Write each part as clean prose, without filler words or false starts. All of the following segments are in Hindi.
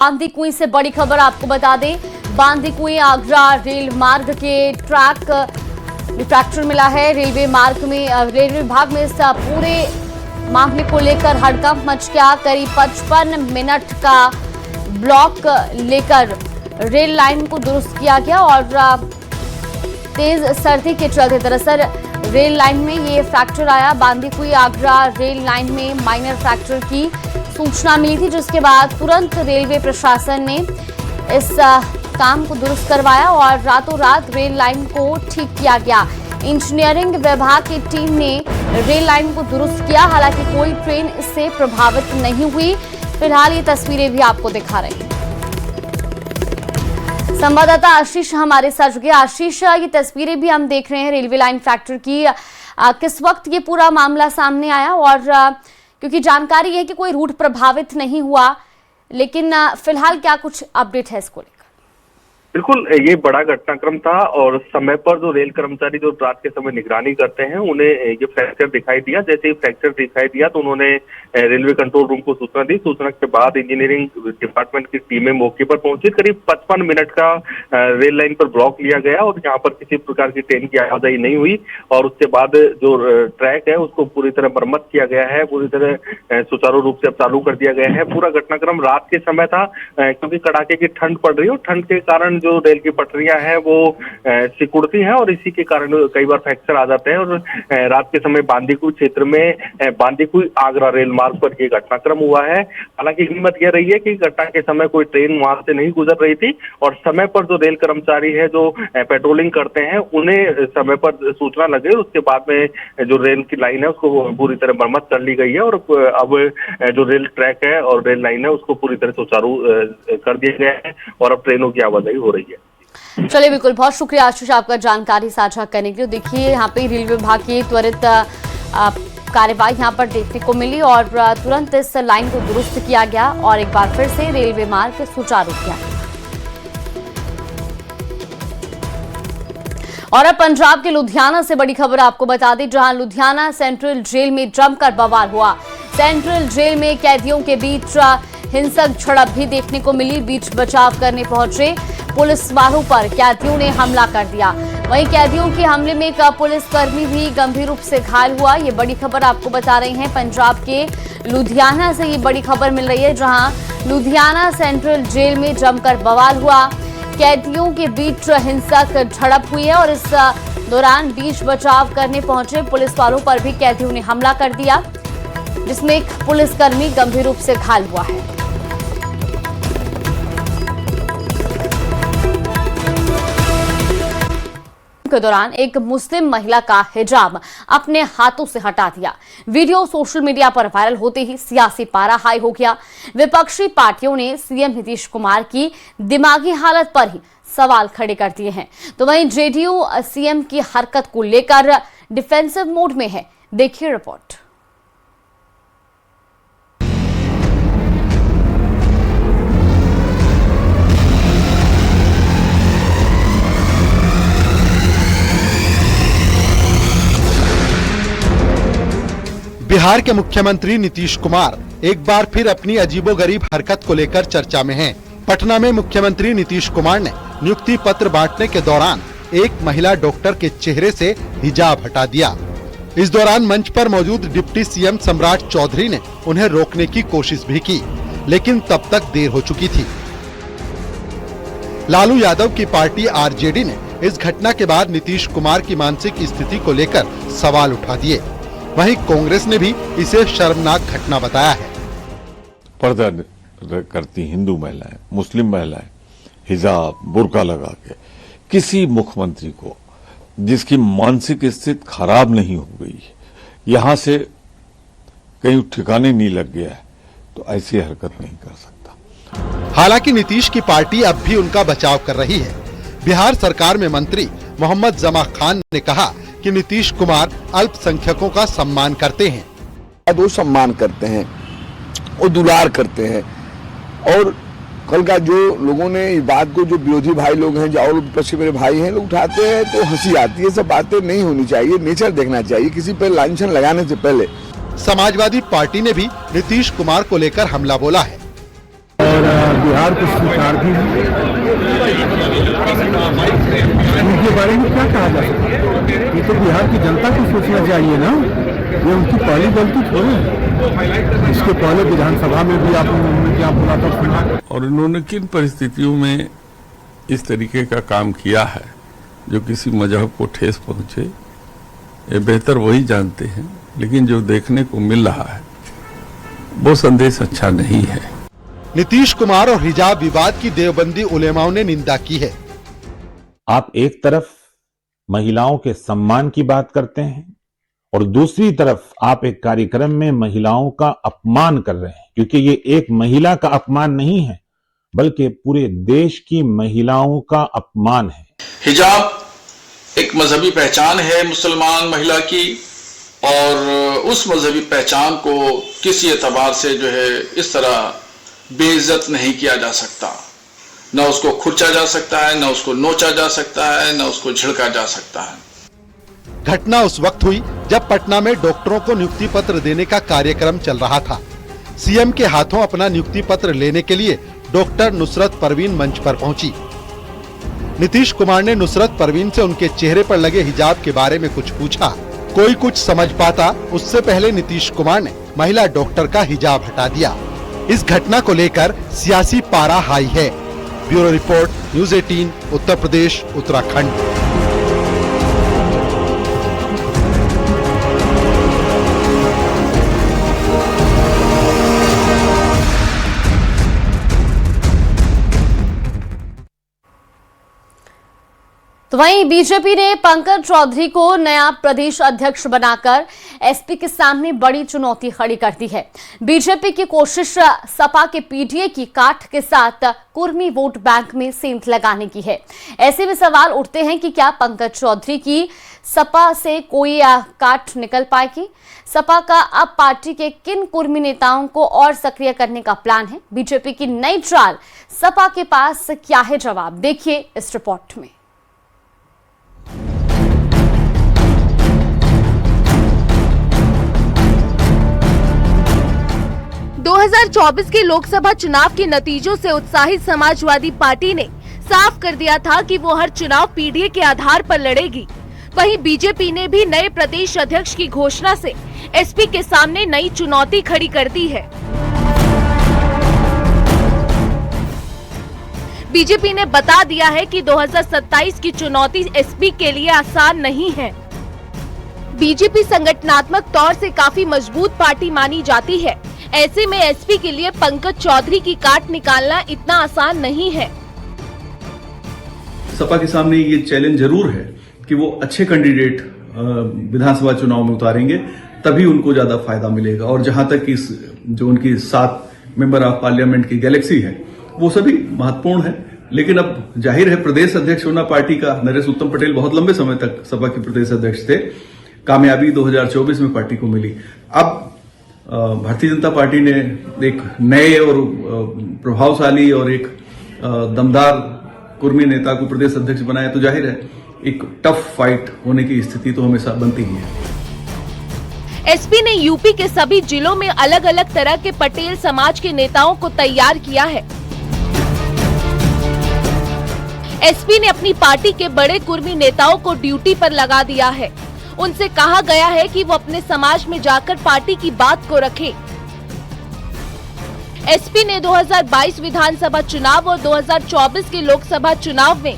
बांदीकुई से बड़ी खबर आपको बता दें, बांदीकुई आगरा रेल मार्ग के ट्रैक में फ्रैक्चर मिला है। रेलवे विभाग में इस पूरे मामले को लेकर हड़कंप मच गया। करीब 55 मिनट का ब्लॉक लेकर रेल लाइन को दुरुस्त किया गया और तेज सर्दी के चलते दरअसल रेल लाइन में ये फ्रैक्चर आया। बांदीकुई आगरा रेल लाइन में माइनर फ्रैक्चर की सूचना मिली थी, जिसके बाद तुरंत रेलवे प्रशासन ने इस काम को दुरुस्त करवाया और रातों रात रेल लाइन को ठीक किया गया। इंजीनियरिंग विभाग की टीम ने रेल लाइन को दुरुस्त किया। हालांकि कोई ट्रेन इससे प्रभावित नहीं हुई। फिलहाल ये तस्वीरें भी आपको दिखा रहे हैं। संवाददाता आशीष हमारे साथ जुड़े। आशीष, ये तस्वीरें भी हम देख रहे हैं रेलवे लाइन फ्रैक्चर की। किस वक्त ये पूरा मामला सामने आया? और क्योंकि जानकारी है कि कोई रूट प्रभावित नहीं हुआ, लेकिन फिलहाल क्या कुछ अपडेट है इसको लेकर? बिल्कुल, ये बड़ा घटनाक्रम था और समय पर जो रेल कर्मचारी जो रात के समय निगरानी करते हैं उन्हें ये फ्रैक्चर दिखाई दिया। जैसे ही फ्रैक्चर दिखाई दिया तो उन्होंने रेलवे कंट्रोल रूम को सूचना दी। सूचना के बाद इंजीनियरिंग डिपार्टमेंट की टीमें मौके पर पहुंची। करीब 55 मिनट का रेल लाइन पर ब्लॉक लिया गया और यहाँ पर किसी प्रकार की ट्रेन की आवाजाही नहीं हुई। और उसके बाद जो ट्रैक है उसको पूरी तरह मरम्मत किया गया है, पूरी तरह सुचारू रूप से अब चालू कर दिया गया है। पूरा घटनाक्रम रात के समय था, क्योंकि कड़ाके की ठंड पड़ रही है और ठंड के कारण जो रेल की पटरियां हैं वो सिकुड़ती हैं और इसी के कारण कई बार फ्रैक्चर आ जाते हैं। और रात के समय बांदीकुई क्षेत्र में बांदीकुई आगरा रेल मार्ग पर यह घटनाक्रम हुआ है। हालांकि हिम्मत यह रही है कि घटना के समय कोई ट्रेन वहां से नहीं गुजर रही थी और समय पर जो रेल कर्मचारी है जो पेट्रोलिंग करते हैं उन्हें समय पर सूचना लगे। उसके बाद में जो रेल की लाइन है उसको पूरी तरह मरम्मत कर ली गई है और अब जो रेल ट्रैक है और रेल लाइन है उसको पूरी तरह सुचारू कर दिया गया है और अब ट्रेनों की आवाजाही हो रही है। चलिए, बिल्कुल, बहुत शुक्रिया आशीष आपका जानकारी साझा करने के लिए। देखिए, यहाँ पे रेलवे विभाग की त्वरित कार्यवाही यहाँ पर देखने को मिली और तुरंत इस लाइन को दुरुस्त किया गया और एक बार फिर से रेलवे मार्ग सुचारू किया गया। और अब पंजाब के लुधियाना से बड़ी खबर आपको बता दें, जहां लुधियाना सेंट्रल जेल में जमकर बवाल हुआ। सेंट्रल जेल में कैदियों के बीच हिंसक झड़प भी देखने को मिली। बीच बचाव करने पहुंचे पुलिस वालों पर कैदियों ने हमला कर दिया। वहीं कैदियों के हमले में एक पुलिसकर्मी भी गंभीर रूप से घायल हुआ। ये बड़ी खबर आपको बता रहे हैं पंजाब के लुधियाना से। ये बड़ी खबर मिल रही है, जहां लुधियाना सेंट्रल जेल में जमकर बवाल हुआ। कैदियों के बीच हिंसक झड़प हुई है और इस दौरान बीच बचाव करने पहुंचे पुलिस वालों पर भी कैदियों ने हमला कर दिया, जिसमें एक पुलिसकर्मी गंभीर रूप से घायल हुआ है। के दौरान एक मुस्लिम महिला का हिजाब अपने हाथों से हटा दिया। वीडियो सोशल मीडिया पर वायरल होते ही सियासी पारा हाई हो गया। विपक्षी पार्टियों ने सीएम नीतीश कुमार की दिमागी हालत पर ही सवाल खड़े कर दिए हैं। तो वहीं जेडीयू सीएम की हरकत को लेकर डिफेंसिव मोड में है। देखिए रिपोर्ट। बिहार के मुख्यमंत्री नीतीश कुमार एक बार फिर अपनी अजीबोगरीब हरकत को लेकर चर्चा में हैं। पटना में मुख्यमंत्री नीतीश कुमार ने नियुक्ति पत्र बांटने के दौरान एक महिला डॉक्टर के चेहरे से हिजाब हटा दिया। इस दौरान मंच पर मौजूद डिप्टी सीएम सम्राट चौधरी ने उन्हें रोकने की कोशिश भी की, लेकिन तब तक देर हो चुकी थी। लालू यादव की पार्टी आरजेडी ने इस घटना के बाद नीतीश कुमार की मानसिक स्थिति को लेकर सवाल उठा दिए। वहीं कांग्रेस ने भी इसे शर्मनाक घटना बताया है। पर्दा करती हिंदू महिलाएं, मुस्लिम महिलाएं हिजाब बुर्का लगा के किसी मुख्यमंत्री को जिसकी मानसिक स्थिति खराब नहीं हो गई, यहां से कहीं ठिकाने नहीं लग गया है, तो ऐसी हरकत नहीं कर सकता। हालांकि नीतीश की पार्टी अब भी उनका बचाव कर रही है। बिहार सरकार में मंत्री मोहम्मद जमा खान ने कहा कि नीतीश कुमार अल्पसंख्यकों का सम्मान करते हैं। वो सम्मान करते हैं, वो दुलार करते हैं। और कल का जो लोगों ने इस बात को, जो विरोधी भाई लोग हैं, जो और विपक्षी मेरे भाई हैं, लोग उठाते हैं तो हंसी आती है। सब बातें नहीं होनी चाहिए, नेचर देखना चाहिए किसी पर लांछन लगाने से पहले। समाजवादी पार्टी ने भी नीतीश कुमार को लेकर हमला बोला है। और बिहार को स्वीकार भी इनके बारे में क्या कहा जा सकता है? ये तो बिहार की जनता को सोचना चाहिए ना, ये उनकी पहली गलती थोड़ी है। इसके पहले विधानसभा में भी आपने क्या बोला था सुना। और उन्होंने किन परिस्थितियों में इस तरीके का काम किया है जो किसी मजहब को ठेस पहुंचे, ये बेहतर वही जानते हैं। लेकिन जो देखने को मिल रहा है वो संदेश अच्छा नहीं है। नीतीश कुमार और हिजाब विवाद की देवबंदी उलेमाओं ने निंदा की है। आप एक तरफ महिलाओं के सम्मान की बात करते हैं और दूसरी तरफ आप एक कार्यक्रम में महिलाओं का अपमान कर रहे हैं, क्योंकि ये एक महिला का अपमान नहीं है बल्कि पूरे देश की महिलाओं का अपमान है। हिजाब एक मजहबी पहचान है मुसलमान महिला की, और उस मजहबी पहचान को किसी एतबार से जो है इस तरह बेइज्जत नहीं किया जा सकता। न उसको खुरचा जा सकता है, न उसको नोचा जा सकता है, न उसको झिड़का जा सकता है। घटना उस वक्त हुई जब पटना में डॉक्टरों को नियुक्ति पत्र देने का कार्यक्रम चल रहा था। सीएम के हाथों अपना नियुक्ति पत्र लेने के लिए डॉक्टर नुसरत परवीन मंच पर पहुंची। नीतीश कुमार ने नुसरत परवीन से उनके चेहरे पर लगे हिजाब के बारे में कुछ पूछा। कोई कुछ समझ पाता उससे पहले नीतीश कुमार ने महिला डॉक्टर का हिजाब हटा दिया। इस घटना को लेकर सियासी पारा हाई है। Bureau report, news 18, Uttar Pradesh, Uttarakhand. तो वहीं बीजेपी ने पंकज चौधरी को नया प्रदेश अध्यक्ष बनाकर एसपी के सामने बड़ी चुनौती खड़ी कर दी है। बीजेपी की कोशिश सपा के पीडीए की काट के साथ कुर्मी वोट बैंक में सेंध लगाने की है। ऐसे में सवाल उठते हैं कि क्या पंकज चौधरी की सपा से कोई काट निकल पाएगी? सपा का अब पार्टी के किन कुर्मी नेताओं को और सक्रिय करने का प्लान है? बीजेपी की नई चाल सपा के पास क्या है जवाब? देखिए इस रिपोर्ट में। 2024 के लोकसभा चुनाव के नतीजों से उत्साहित समाजवादी पार्टी ने साफ कर दिया था कि वो हर चुनाव पीडीए के आधार पर लड़ेगी। वहीं बीजेपी ने भी नए प्रदेश अध्यक्ष की घोषणा से एसपी के सामने नई चुनौती खड़ी कर दी है। बीजेपी ने बता दिया है कि 2027 की चुनौती एसपी के लिए आसान नहीं है। बीजेपी संगठनात्मक तौर से काफी मजबूत पार्टी मानी जाती है। ऐसे में एसपी के लिए पंकज चौधरी की काट निकालना इतना आसान नहीं है। सपा के सामने ये चैलेंज जरूर है कि वो अच्छे कैंडिडेट विधानसभा चुनाव में उतारेंगे, तभी उनको ज्यादा फायदा मिलेगा। और जहां तक इस जो उनकी 7 मेंबर ऑफ पार्लियामेंट की गैलेक्सी है वो सभी महत्वपूर्ण है। लेकिन अब जाहिर है प्रदेश अध्यक्ष होना पार्टी का, नरेश उत्तम पटेल बहुत लंबे समय तक सपा के प्रदेश अध्यक्ष थे। कामयाबी 2024 में पार्टी को मिली। अब भारतीय जनता पार्टी ने एक नए और प्रभावशाली और एक दमदार कुर्मी नेता को प्रदेश अध्यक्ष बनाया, तो जाहिर है एक टफ फाइट होने की स्थिति तो हमेशा बनती ही है। एसपी ने यूपी के सभी जिलों में अलग अलग तरह के पटेल समाज के नेताओं को तैयार किया है। एसपी ने अपनी पार्टी के बड़े कुर्मी नेताओं को ड्यूटी पर लगा दिया है। उनसे कहा गया है कि वो अपने समाज में जाकर पार्टी की बात को रखें। एसपी ने 2022 विधानसभा चुनाव और 2024 के लोकसभा चुनाव में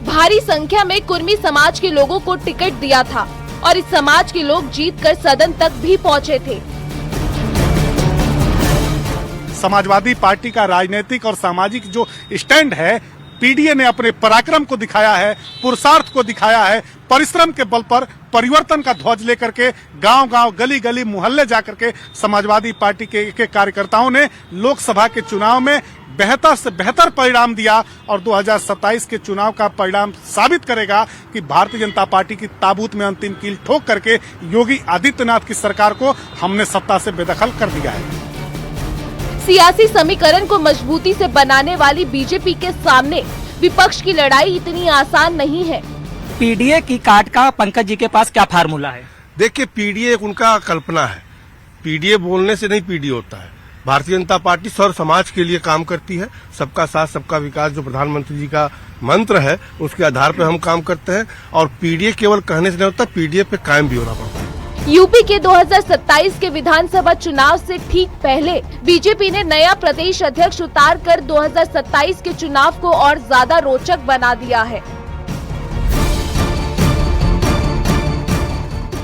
भारी संख्या में कुर्मी समाज के लोगों को टिकट दिया था और इस समाज के लोग जीतकर सदन तक भी पहुंचे थे। समाजवादी पार्टी का राजनीतिक और सामाजिक जो स्टैंड है, पीडीए ने अपने पराक्रम को दिखाया है, पुरुषार्थ को दिखाया है। परिश्रम के बल पर परिवर्तन का ध्वज लेकर के गांव-गांव, गली-गली, मोहल्ले जाकर के समाजवादी पार्टी के कार्यकर्ताओं ने लोकसभा के चुनाव में बेहतर से बेहतर परिणाम दिया और 2027 के चुनाव का परिणाम साबित करेगा कि भारतीय जनता पार्टी की ताबूत में अंतिम कील ठोक करके योगी आदित्यनाथ की सरकार को हमने सत्ता से बेदखल कर दिया है। सियासी समीकरण को मजबूती से बनाने वाली बीजेपी के सामने विपक्ष की लड़ाई इतनी आसान नहीं है। पीडीए की काट का पंकज जी के पास क्या फार्मूला है? देखिए, पीडीए उनका कल्पना है। पीडीए बोलने से नहीं पीडीए होता है। भारतीय जनता पार्टी सर्व समाज के लिए काम करती है। सबका साथ सबका विकास जो प्रधानमंत्री जी का मंत्र है उसके आधार पर हम काम करते हैं और पीडीए केवल कहने से नहीं होता, पीडीए पे कायम भी होना पड़ता है। यूपी के 2027 के विधानसभा चुनाव से ठीक पहले बीजेपी ने नया प्रदेश अध्यक्ष उतारकर 2027 के चुनाव को और ज्यादा रोचक बना दिया है।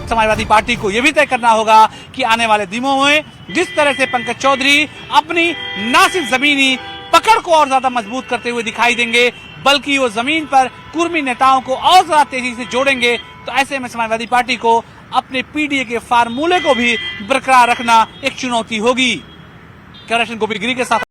समाजवादी पार्टी को यह भी तय करना होगा कि आने वाले दिनों में जिस तरह से पंकज चौधरी अपनी न सिर्फ जमीनी पकड़ को और ज्यादा मजबूत करते हुए दिखाई देंगे, बल्कि वो जमीन पर कुर्मी नेताओं को और ज्यादा तेजी से जोड़ेंगे, तो ऐसे में समाजवादी पार्टी को अपने पीडीए के फार्मूले को भी बरकरार रखना एक चुनौती होगी। कैमरा पर्सन गोपी गिरी के साथ